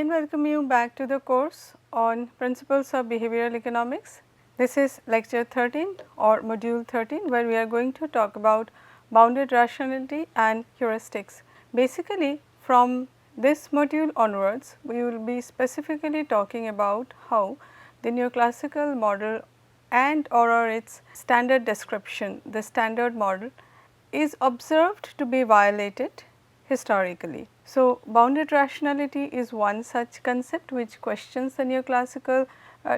again welcome you back to the course on principles of behavioral economics. This is lecture 13 or module 13, where we are going to talk about bounded rationality and heuristics. Basically, from this module onwards, we will be specifically talking about how the neoclassical model and or its standard description, the standard model, is observed to be violated historically. So, bounded rationality is one such concept which questions the neoclassical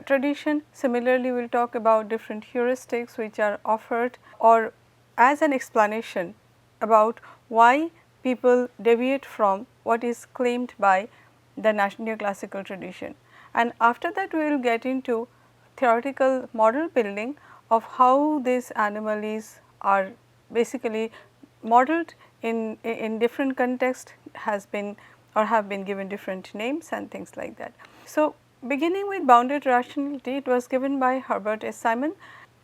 tradition. Similarly, we will talk about different heuristics which are offered or as an explanation about why people deviate from what is claimed by the neoclassical tradition. And after that, we will get into theoretical model building of how these anomalies are basically modeled in different contexts, has been or have been given different names and things like that. So, beginning with bounded rationality, it was given by Herbert Simon.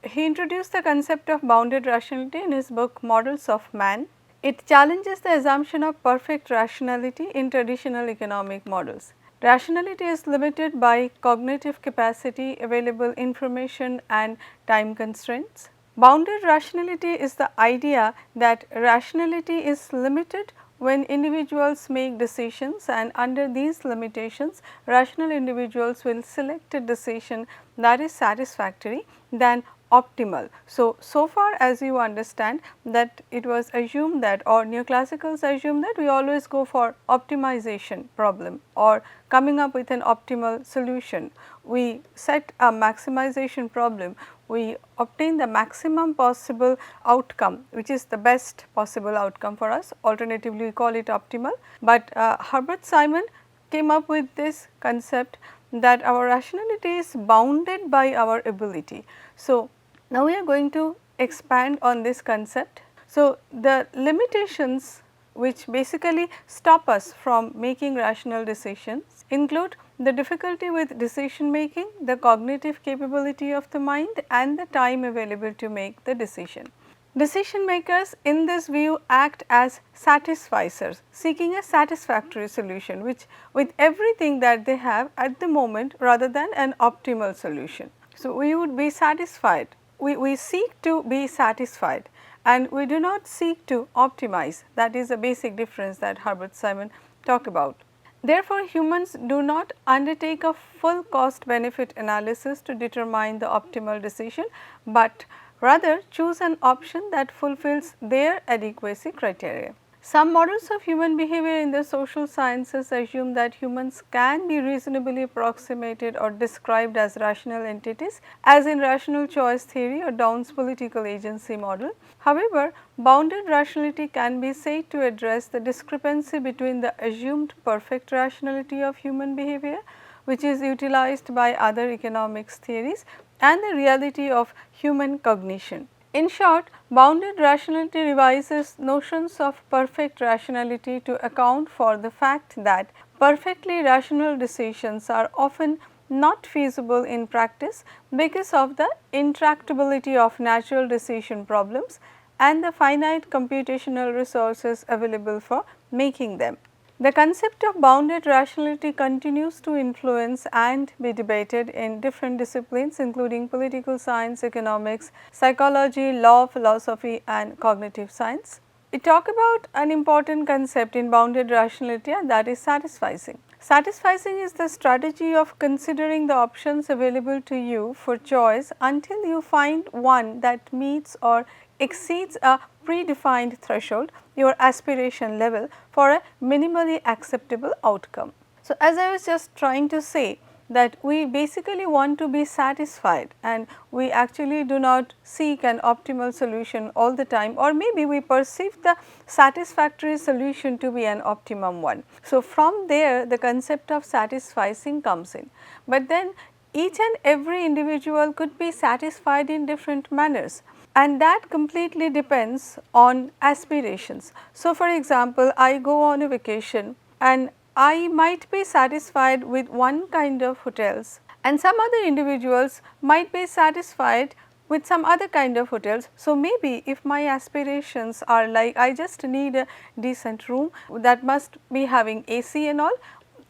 He introduced the concept of bounded rationality in his book Models of Man. It challenges the assumption of perfect rationality in traditional economic models. Rationality is limited by cognitive capacity, available information and time constraints. Bounded rationality is the idea that rationality is limited when individuals make decisions, and under these limitations rational individuals will select a decision that is satisfactory than optimal. So far as you understand that it was assumed that, or neoclassicals assume that, we always go for optimization problem or coming up with an optimal solution. We set a maximization problem, we obtain the maximum possible outcome, which is the best possible outcome for us, alternatively we call it optimal. But Herbert Simon came up with this concept that our rationality is bounded by our ability. So, now we are going to expand on this concept. So, the limitations which basically stop us from making rational decisions include the difficulty with decision making, the cognitive capability of the mind and the time available to make the decision. Decision makers in this view act as satisficers, seeking a satisfactory solution which with everything that they have at the moment rather than an optimal solution. So, we would be satisfied, we seek to be satisfied and we do not seek to optimize. That is a basic difference that Herbert Simon talked about. Therefore, humans do not undertake a full cost benefit analysis to determine the optimal decision, but rather choose an option that fulfills their adequacy criteria. Some models of human behavior in the social sciences assume that humans can be reasonably approximated or described as rational entities, as in rational choice theory or Downs' political agency model. However, bounded rationality can be said to address the discrepancy between the assumed perfect rationality of human behavior, which is utilized by other economics theories, and the reality of human cognition. In short, bounded rationality revises notions of perfect rationality to account for the fact that perfectly rational decisions are often not feasible in practice because of the intractability of natural decision problems and the finite computational resources available for making them. The concept of bounded rationality continues to influence and be debated in different disciplines including political science, economics, psychology, law, philosophy and cognitive science. We talk about an important concept in bounded rationality, and that is satisficing. Satisficing is the strategy of considering the options available to you for choice until you find one that meets or exceeds a predefined threshold, your aspiration level, for a minimally acceptable outcome. So, as I was just trying to say that we basically want to be satisfied and we actually do not seek an optimal solution all the time, or maybe we perceive the satisfactory solution to be an optimum one. So, from there the concept of satisficing comes in, but then each and every individual could be satisfied in different manners, and that completely depends on aspirations. So, for example, I go on a vacation and I might be satisfied with one kind of hotels and some other individuals might be satisfied with some other kind of hotels. So, maybe if my aspirations are like I just need a decent room that must be having AC and all,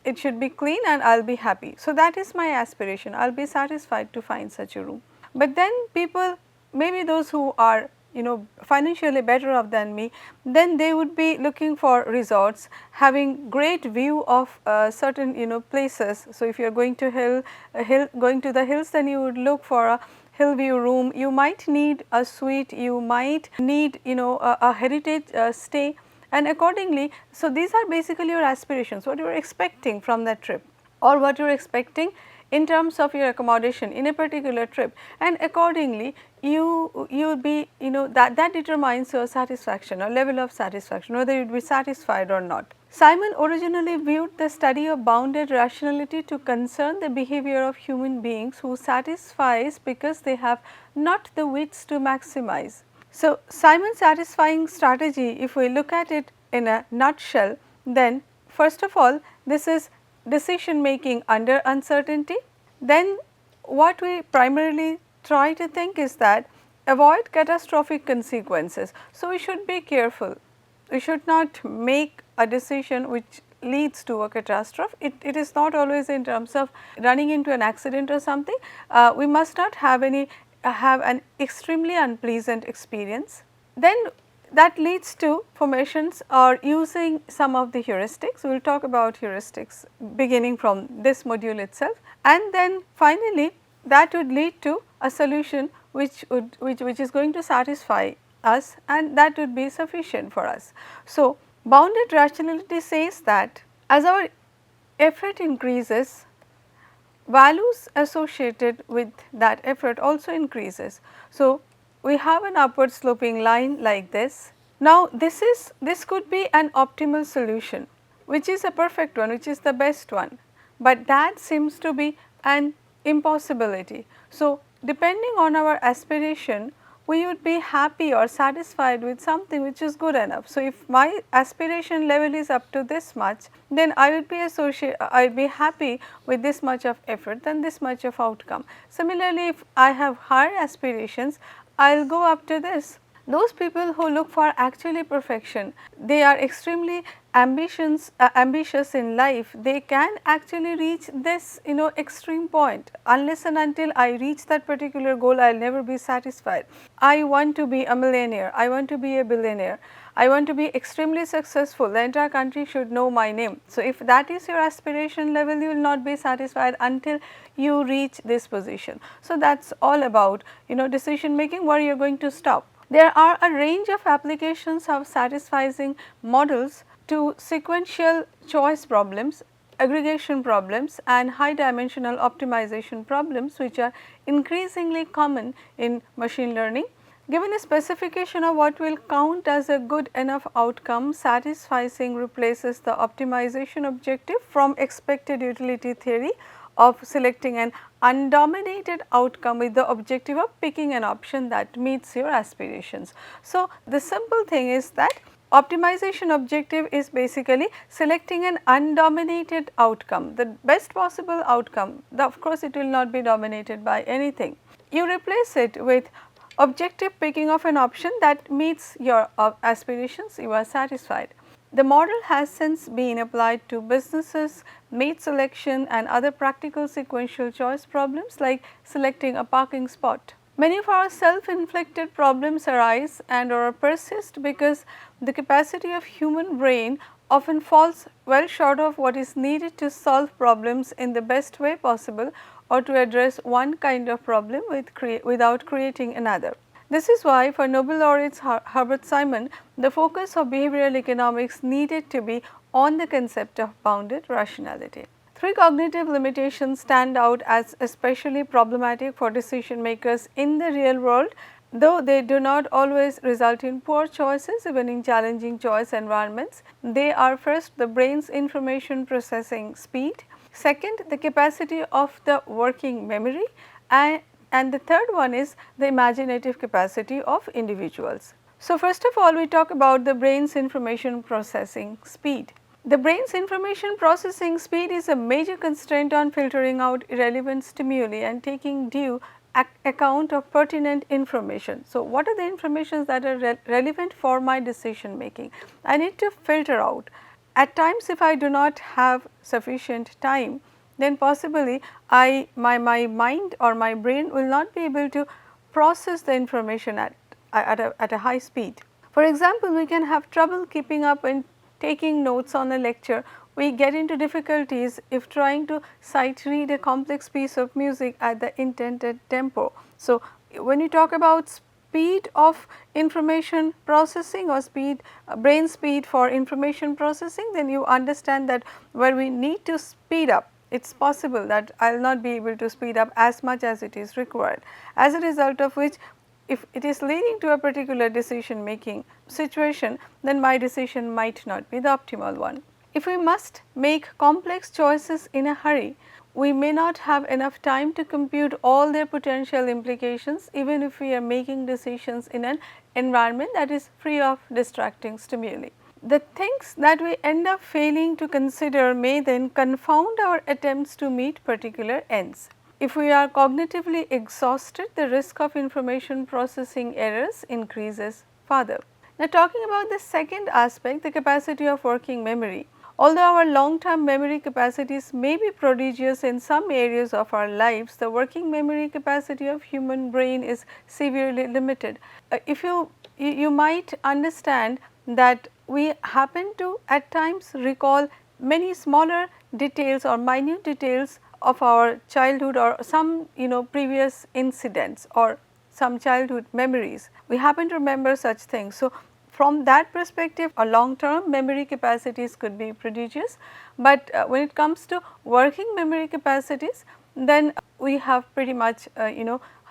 it should be clean and I will be happy. So, that is my aspiration, I will be satisfied to find such a room. But then people, maybe those who are financially better off than me, then they would be looking for resorts having great view of certain places. So, if you are going to going to the hills, then you would look for a hill view room, you might need a suite, you might need a heritage stay, and accordingly. So, these are basically your aspirations, what you are expecting from that trip or what you are expecting in terms of your accommodation in a particular trip, and accordingly you will be that determines your satisfaction or level of satisfaction, whether you will be satisfied or not. Simon originally viewed the study of bounded rationality to concern the behavior of human beings who satisfies because they have not the wits to maximize. So, Simon's satisfying strategy, if we look at it in a nutshell, then first of all this is decision making under uncertainty. Then what we primarily try to think is that avoid catastrophic consequences. So, we should be careful, we should not make a decision which leads to a catastrophe. It is not always in terms of running into an accident or something. We must not have an extremely unpleasant experience. Then that leads to formations or using some of the heuristics. We will talk about heuristics beginning from this module itself, and then finally that would lead to a solution which is going to satisfy us, and that would be sufficient for us. So, bounded rationality says that as our effort increases, values associated with that effort also increases. So, we have an upward sloping line like this. Now, this could be an optimal solution, which is a perfect one, which is the best one, but that seems to be an impossibility. So, depending on our aspiration, we would be happy or satisfied with something which is good enough. So, if my aspiration level is up to this much, then I will be happy with this much of effort, then this much of outcome. Similarly, if I have higher aspirations, I will go up to this. Those people who look for actually perfection, they are extremely ambitious in life, they can actually reach this extreme point. Unless and until I reach that particular goal, I will never be satisfied. I want to be a millionaire, I want to be a billionaire, I want to be extremely successful, the entire country should know my name. So, if that is your aspiration level, you will not be satisfied until you reach this position. So, that is all about decision making, where you are going to stop. There are a range of applications of satisficing models to sequential choice problems, aggregation problems, and high dimensional optimization problems, which are increasingly common in machine learning. Given a specification of what will count as a good enough outcome, satisficing replaces the optimization objective from expected utility theory of selecting an undominated outcome with the objective of picking an option that meets your aspirations. So, the simple thing is that optimization objective is basically selecting an undominated outcome, the best possible outcome. Of course, it will not be dominated by anything. You replace it with objective picking of an option that meets your aspirations, you are satisfied. The model has since been applied to businesses, mate selection, and other practical sequential choice problems like selecting a parking spot. Many of our self-inflicted problems arise and or persist because the capacity of human brain often falls well short of what is needed to solve problems in the best way possible or to address one kind of problem without creating another. This is why for Nobel laureates Herbert Simon, the focus of behavioral economics needed to be on the concept of bounded rationality. Three cognitive limitations stand out as especially problematic for decision makers in the real world, though they do not always result in poor choices even in challenging choice environments. They are first the brain's information processing speed, second the capacity of the working memory, and the third one is the imaginative capacity of individuals. So, first of all we talk about the brain's information processing speed. The brain's information processing speed is a major constraint on filtering out irrelevant stimuli and taking due account of pertinent information. So, what are the informations that are relevant for my decision making? I need to filter out. at times if I do not have sufficient time, then possibly my mind or my brain will not be able to process the information at a high speed. For example, we can have trouble keeping up and taking notes on a lecture. We get into difficulties if trying to sight read a complex piece of music at the intended tempo. So, when you talk about speed of information processing or brain speed for information processing, then you understand that where we need to speed up, it is possible that I will not be able to speed up as much as it is required. As a result of which, if it is leading to a particular decision making situation, then my decision might not be the optimal one. If we must make complex choices in a hurry, we may not have enough time to compute all their potential implications, even if we are making decisions in an environment that is free of distracting stimuli. The things that we end up failing to consider may then confound our attempts to meet particular ends. If we are cognitively exhausted, the risk of information processing errors increases further. Now, talking about the second aspect, the capacity of working memory. Although our long term memory capacities may be prodigious in some areas of our lives, the working memory capacity of human brain is severely limited. If you might understand that we happen to at times recall many smaller details or minute details of our childhood or some previous incidents or some childhood memories. We happen to remember such things. So, from that perspective, a long term memory capacities could be prodigious, but when it comes to working memory capacities, then we have pretty much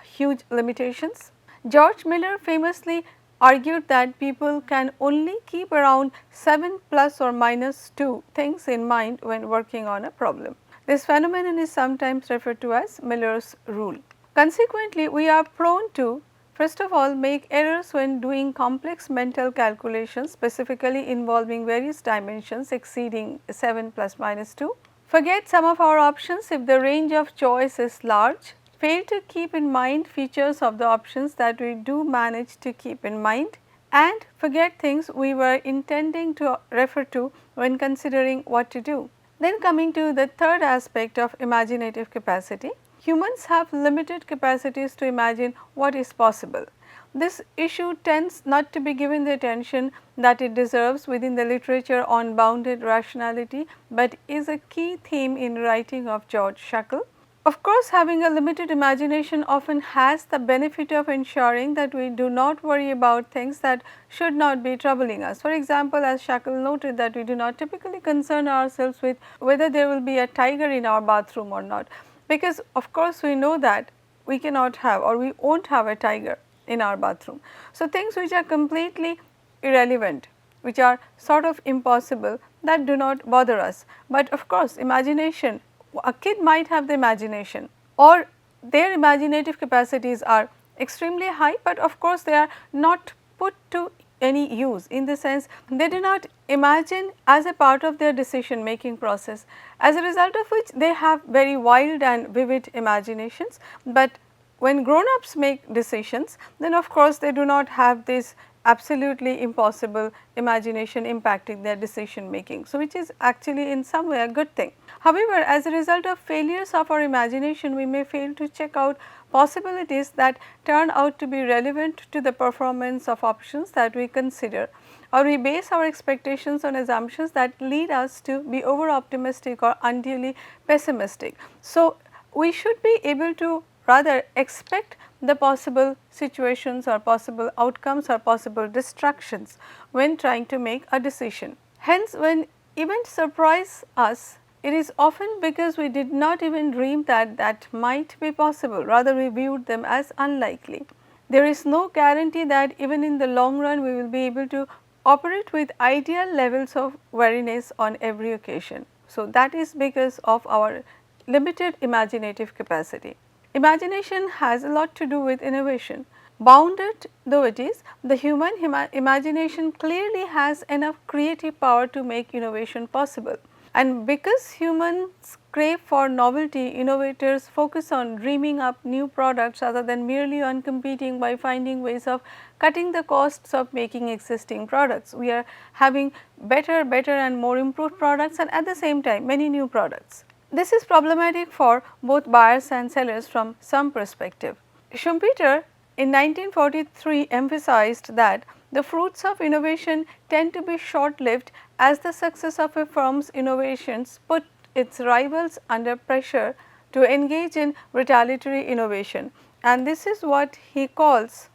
huge limitations. George Miller famously argued that people can only keep around 7 plus or minus 2 things in mind when working on a problem. This phenomenon is sometimes referred to as Miller's rule. Consequently, we are prone to first of all make errors when doing complex mental calculations, specifically involving various dimensions exceeding 7 plus minus 2, forget some of our options if the range of choice is large, fail to keep in mind features of the options that we do manage to keep in mind, and forget things we were intending to refer to when considering what to do. Then coming to the third aspect of imaginative capacity, humans have limited capacities to imagine what is possible. This issue tends not to be given the attention that it deserves within the literature on bounded rationality, but is a key theme in writing of George Shackle. Of course, having a limited imagination often has the benefit of ensuring that we do not worry about things that should not be troubling us. For example, as Shackle noted, that we do not typically concern ourselves with whether there will be a tiger in our bathroom or not, because of course we know that we cannot have or we will not have a tiger in our bathroom. So, things which are completely irrelevant, which are sort of impossible, that do not bother us, but of course imagination, a kid might have the imagination or their imaginative capacities are extremely high, but of course they are not put to any use, in the sense they do not imagine as a part of their decision making process, as a result of which they have very wild and vivid imaginations. But when grown ups make decisions, then of course they do not have this absolutely impossible imagination impacting their decision making. So, which is actually in some way a good thing. However, as a result of failures of our imagination, we may fail to check out possibilities that turn out to be relevant to the performance of options that we consider, or we base our expectations on assumptions that lead us to be over optimistic or unduly pessimistic. So, we should be able to rather expect the possible situations or possible outcomes or possible distractions when trying to make a decision. Hence, when events surprise us, it is often because we did not even dream that that might be possible, rather we viewed them as unlikely. There is no guarantee that even in the long run we will be able to operate with ideal levels of wariness on every occasion. So, that is because of our limited imaginative capacity. Imagination has a lot to do with innovation. Bounded though it is, the human imagination clearly has enough creative power to make innovation possible. And because humans crave for novelty, innovators focus on dreaming up new products rather than merely on competing by finding ways of cutting the costs of making existing products. We are having better and more improved products, and at the same time many new products. This is problematic for both buyers and sellers from some perspective. Schumpeter in 1943 emphasized that the fruits of innovation tend to be short lived, as the success of a firm's innovations put its rivals under pressure to engage in retaliatory innovation, and this is what he calls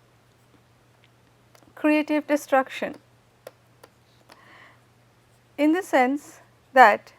creative destruction, in the sense that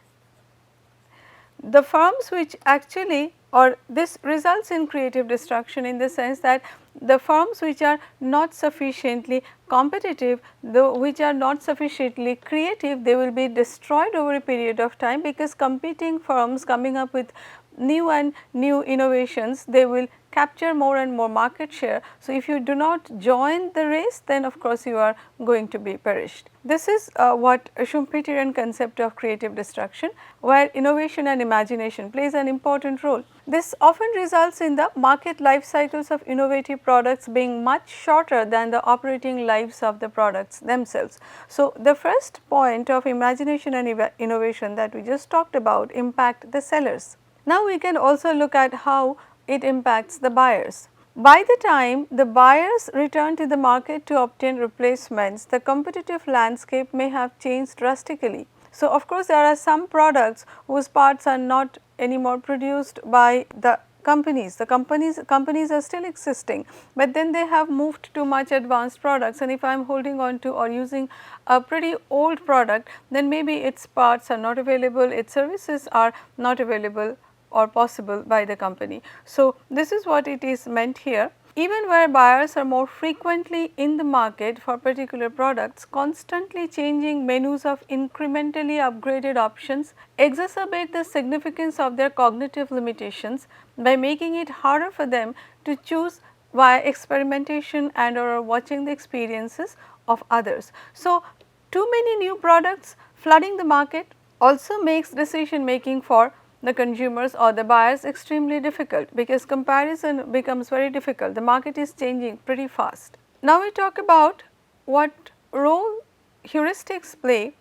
the firms which actually, or this results in creative destruction in the sense that the firms which are not sufficiently competitive, which are not sufficiently creative, they will be destroyed over a period of time, because competing firms coming up with new and new innovations, they will capture more and more market share. So, if you do not join the race, then of course you are going to be perished. This is what a Schumpeterian concept of creative destruction, where innovation and imagination plays an important role. This often results in the market life cycles of innovative products being much shorter than the operating lives of the products themselves. So, the first point of imagination and innovation that we just talked about impact the sellers. Now, we can also look at how it impacts the buyers. By the time the buyers return to the market to obtain replacements, the competitive landscape may have changed drastically. So, of course, there are some products whose parts are not anymore produced by the companies. The companies are still existing, but then they have moved to much advanced products, and if I am holding on to or using a pretty old product, then maybe its parts are not available, its services are not available or possible by the company. So, this is what it is meant here. Even where buyers are more frequently in the market for particular products, constantly changing menus of incrementally upgraded options exacerbate the significance of their cognitive limitations by making it harder for them to choose via experimentation and or watching the experiences of others. So, too many new products flooding the market also makes decision making for the consumers or the buyers extremely difficult, because comparison becomes very difficult. The market is changing pretty fast. Now, we talk about what role heuristics play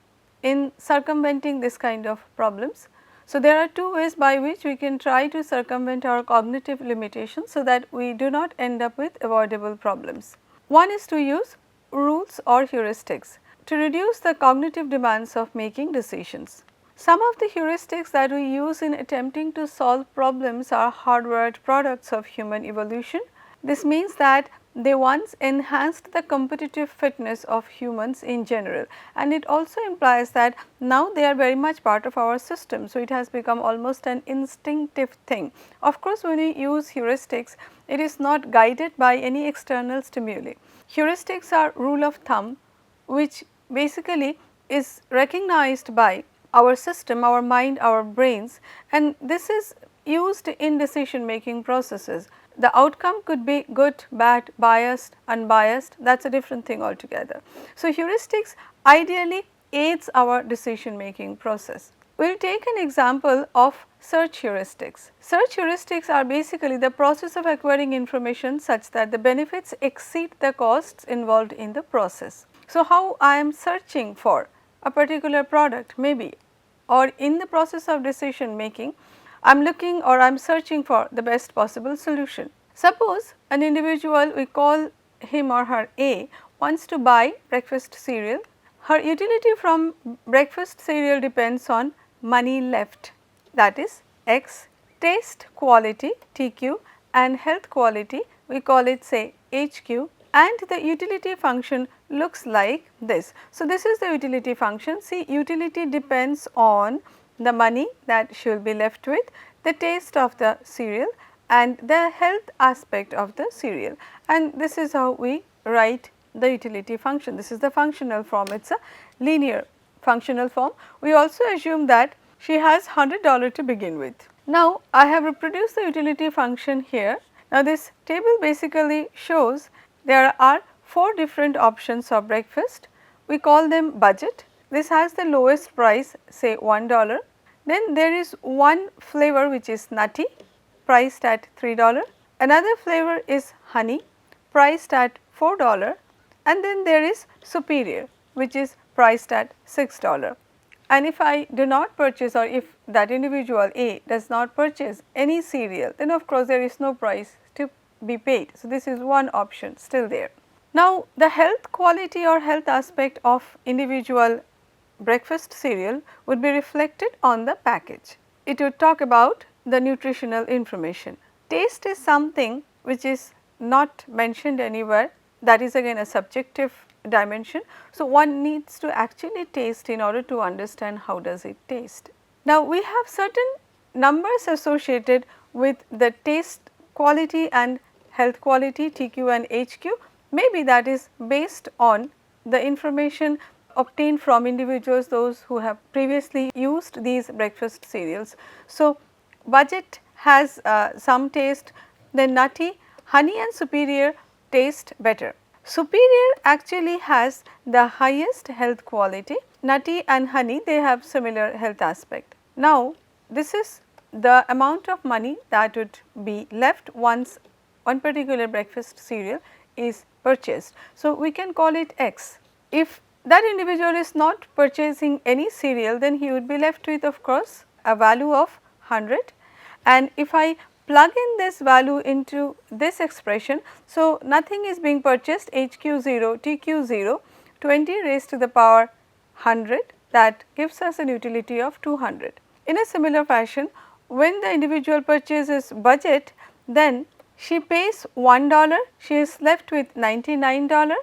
in circumventing this kind of problems. So, there are two ways by which we can try to circumvent our cognitive limitations, so that we do not end up with avoidable problems. One is to use rules or heuristics to reduce the cognitive demands of making decisions. Some of the heuristics that we use in attempting to solve problems are hardwired products of human evolution. This means that they once enhanced the competitive fitness of humans in general, and it also implies that now they are very much part of our system. So, it has become almost an instinctive thing. Of course, when we use heuristics, it is not guided by any external stimuli. Heuristics are rule of thumb, which basically is recognized by our system, our mind, our brains, and this is used in decision making processes. The outcome could be good, bad, biased, unbiased, that is a different thing altogether. So, heuristics ideally aids our decision making process. We will take an example of search heuristics. Search heuristics are basically the process of acquiring information such that the benefits exceed the costs involved in the process. So, how I am searching for a particular product maybe, or in the process of decision making, I am looking or I am searching for the best possible solution. Suppose an individual, we call him or her A, wants to buy breakfast cereal. Her utility from breakfast cereal depends on money left, that is X, taste quality TQ, and health quality, we call it say HQ, and the utility function looks like this. So, this is the utility function. See, utility depends on the money that she will be left with, the taste of the cereal, and the health aspect of the cereal, and this is how we write the utility function. This is the functional form, it is a linear functional form. We also assume that she has $100 to begin with. Now, I have reproduced the utility function here. Now, this table basically shows there are 4 different options of breakfast. We call them budget, this has the lowest price, say $1. Then there is one flavor which is nutty, priced at $3. Another flavor is honey, priced at $4, and then there is superior, which is priced at $6. And if I do not purchase, or if that individual A does not purchase any cereal, then of course there is no price to be paid. So, this is one option still there. Now, the health quality or health aspect of individual breakfast cereal would be reflected on the package. It would talk about the nutritional information. Taste is something which is not mentioned anywhere, that is again a subjective dimension. So, one needs to actually taste in order to understand how does it taste. Now, we have certain numbers associated with the taste quality and health quality, TQ and HQ. Maybe that is based on the information obtained from individuals, those who have previously used these breakfast cereals. So, budget has some taste, then nutty, honey and superior taste better. Superior actually has the highest health quality, nutty and honey they have similar health aspect. Now, this is the amount of money that would be left once one particular breakfast cereal is purchased. So, we can call it X. If that individual is not purchasing any cereal, then he would be left with of course a value of 100, and if I plug in this value into this expression, so nothing is being purchased, HQ 0, TQ 0, 20 raised to the power 100, that gives us an utility of 200. In a similar fashion, when the individual purchases budget, then she pays $1, she is left with $99,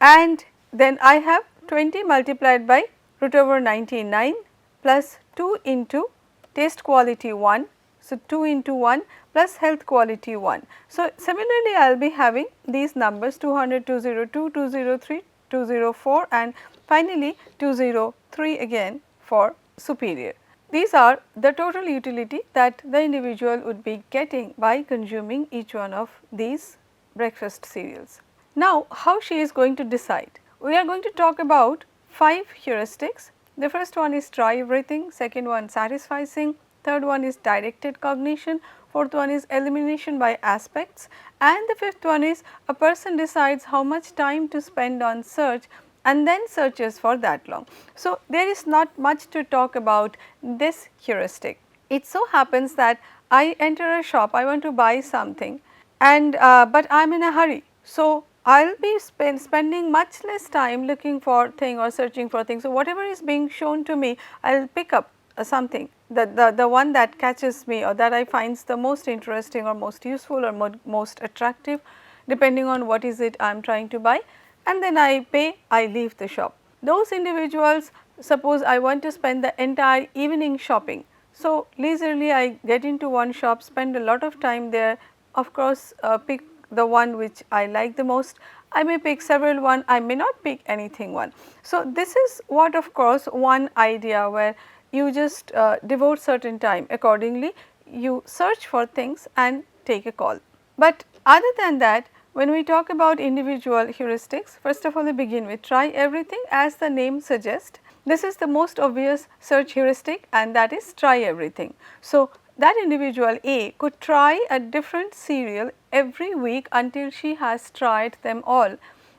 and then I have 20 multiplied by root over 99 plus 2 into taste quality 1. So, 2 into 1 plus health quality 1. So, similarly I will be having these numbers 200, 202, 203, 204 and finally 203 again for superior. These are the total utility that the individual would be getting by consuming each one of these breakfast cereals. Now, how she is going to decide? We are going to talk about 5 heuristics. The first one is try everything, second one satisficing, third one is directed cognition, fourth one is elimination by aspects, and the fifth one is a person decides how much time to spend on search and then searches for that long. So, there is not much to talk about this heuristic. It so happens that I enter a shop, I want to buy something and but I am in a hurry. So, I will be spending much less time looking for thing or searching for things. So, whatever is being shown to me, I will pick up something, the one that catches me or that I finds the most interesting or most useful or most attractive, depending on what is it I am trying to buy, and then I pay, I leave the shop. Those individuals, suppose I want to spend the entire evening shopping. So, leisurely I get into one shop, spend a lot of time there, of course pick the one which I like the most. I may pick several one, I may not pick anything one. So, this is what of course one idea where you just devote certain time, accordingly you search for things and take a call. But other than that, when we talk about individual heuristics, first of all we begin with try everything, as the name suggests. This is the most obvious search heuristic and that is try everything. So, that individual A could try a different cereal every week until she has tried them all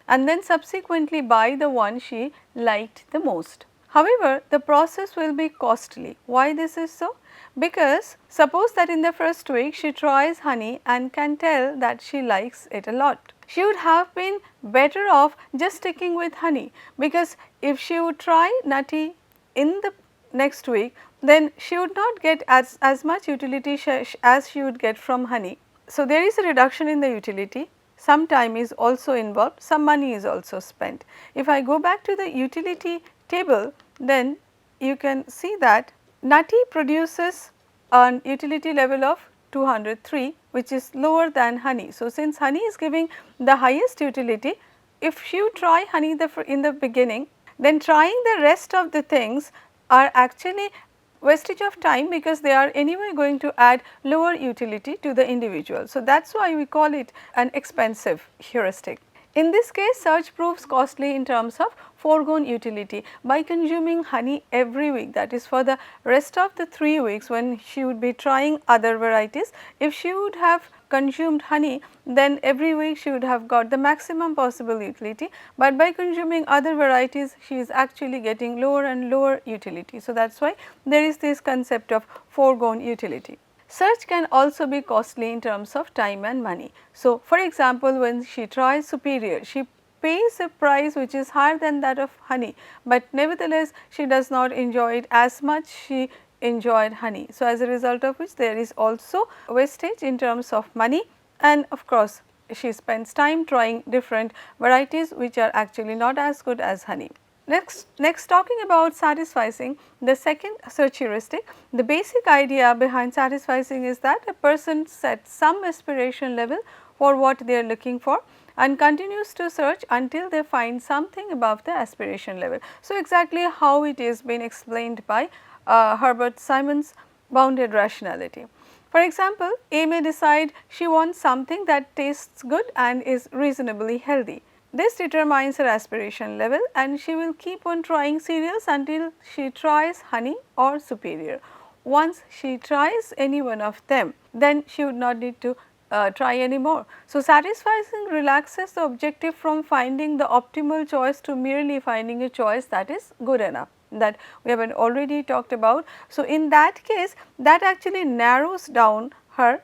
and then subsequently buy the one she liked the most. However, the process will be costly. Why this is so? Because suppose that in the first week she tries honey and can tell that she likes it a lot. She would have been better off just sticking with honey, because if she would try nutty in the next week, then she would not get as much utility as she would get from honey. So, there is a reduction in the utility, some time is also involved, some money is also spent. If I go back to the utility table, then you can see that nutty produces an utility level of 203, which is lower than honey. So, since honey is giving the highest utility, if you try honey in the beginning, then trying the rest of the things are actually wastage of time, because they are anyway going to add lower utility to the individual. So, that is why we call it an expensive heuristic. In this case, search proves costly in terms of foregone utility. By consuming honey every week, that is for the rest of the 3 weeks when she would be trying other varieties, if she would have consumed honey, then every week she would have got the maximum possible utility, but by consuming other varieties she is actually getting lower and lower utility. So, that is why there is this concept of foregone utility. Search can also be costly in terms of time and money. So, for example, when she tries superior, she pays a price which is higher than that of honey, but nevertheless she does not enjoy it as much she enjoyed honey. So, as a result of which there is also wastage in terms of money, and of course, she spends time trying different varieties which are actually not as good as honey. Next talking about satisficing, the second search heuristic. The basic idea behind satisficing is that a person sets some aspiration level for what they are looking for and continues to search until they find something above the aspiration level. So, exactly how it is been explained by Herbert Simon's bounded rationality. For example, A may decide she wants something that tastes good and is reasonably healthy. This determines her aspiration level and she will keep on trying cereals until she tries honey or superior. Once she tries any one of them, then she would not need to try any more. So, satisficing relaxes the objective from finding the optimal choice to merely finding a choice that is good enough, that we have already talked about. So, in that case, that actually narrows down her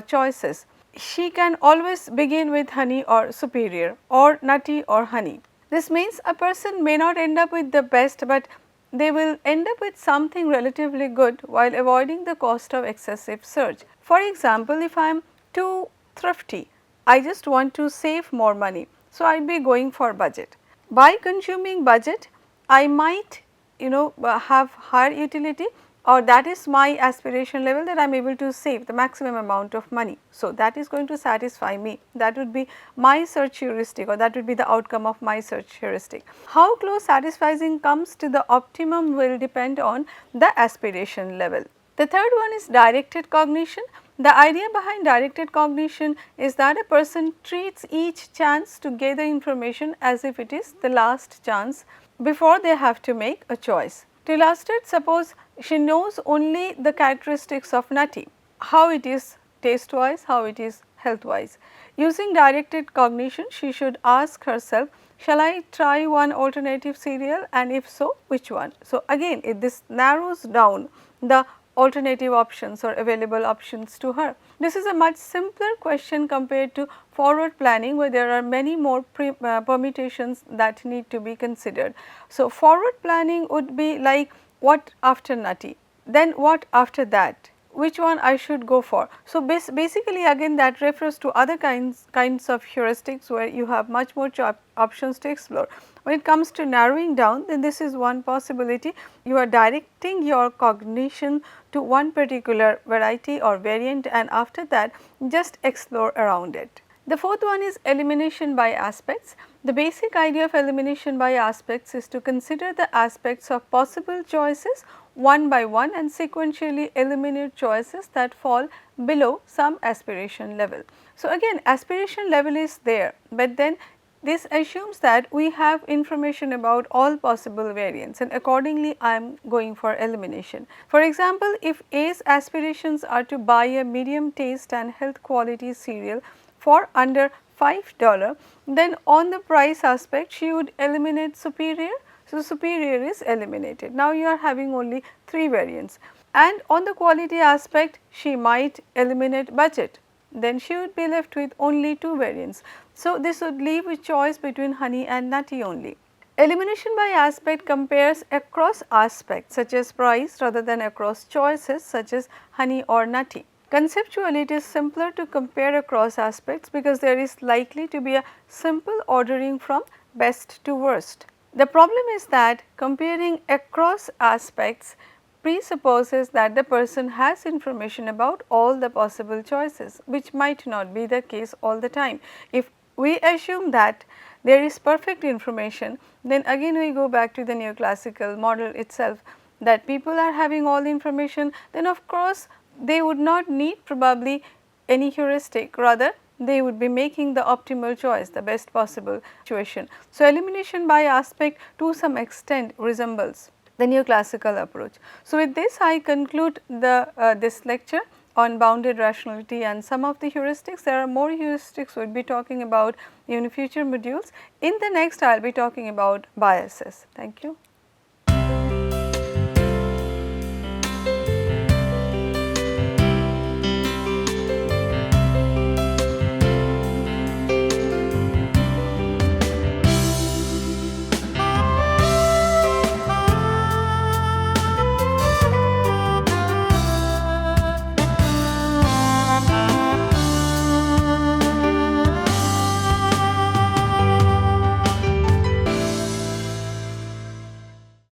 choices. She can always begin with honey or superior or nutty or honey. This means a person may not end up with the best, but they will end up with something relatively good while avoiding the cost of excessive search. For example, if I am too thrifty, I just want to save more money, so I will be going for budget. By consuming budget, I might have higher utility, or that is my aspiration level, that I am able to save the maximum amount of money. So, that is going to satisfy me, that would be my search heuristic, or that would be the outcome of my search heuristic. How close satisficing comes to the optimum will depend on the aspiration level. The third one is directed cognition. The idea behind directed cognition is that a person treats each chance to gather information as if it is the last chance before they have to make a choice. To illustrate, suppose she knows only the characteristics of nutty, how it is taste wise, how it is health wise. Using directed cognition, she should ask herself, shall I try one alternative cereal, and if so, which one? So, again this narrows down the alternative options or available options to her. This is a much simpler question compared to forward planning, where there are many more permutations that need to be considered. So, forward planning would be like, what after nutty, then what after that, which one I should go for. So, basically again that refers to other kinds of heuristics where you have much more options to explore. When it comes to narrowing down, then this is one possibility. You are directing your cognition to one particular variety or variant, and after that just explore around it. The fourth one is elimination by aspects. The basic idea of elimination by aspects is to consider the aspects of possible choices one by one and sequentially eliminate choices that fall below some aspiration level. So, again aspiration level is there, but then this assumes that we have information about all possible variants, and accordingly I am going for elimination. For example, if A's aspirations are to buy a medium taste and health quality cereal for under $5, then on the price aspect she would eliminate superior. So, superior is eliminated. Now, you are having only 3 variants, and on the quality aspect she might eliminate budget, then she would be left with only 2 variants. So, this would leave a choice between honey and nutty only. Elimination by aspect compares across aspects such as price rather than across choices such as honey or nutty. Conceptually, it is simpler to compare across aspects because there is likely to be a simple ordering from best to worst. The problem is that comparing across aspects presupposes that the person has information about all the possible choices, which might not be the case all the time. If we assume that there is perfect information, then again we go back to the neoclassical model itself, that people are having all the information, then of course they would not need probably any heuristic, rather they would be making the optimal choice, the best possible situation. So, elimination by aspect to some extent resembles the neoclassical approach. So, with this I conclude this lecture on bounded rationality and some of the heuristics. There are more heuristics we will be talking about in future modules. In the next I will be talking about biases. Thank you.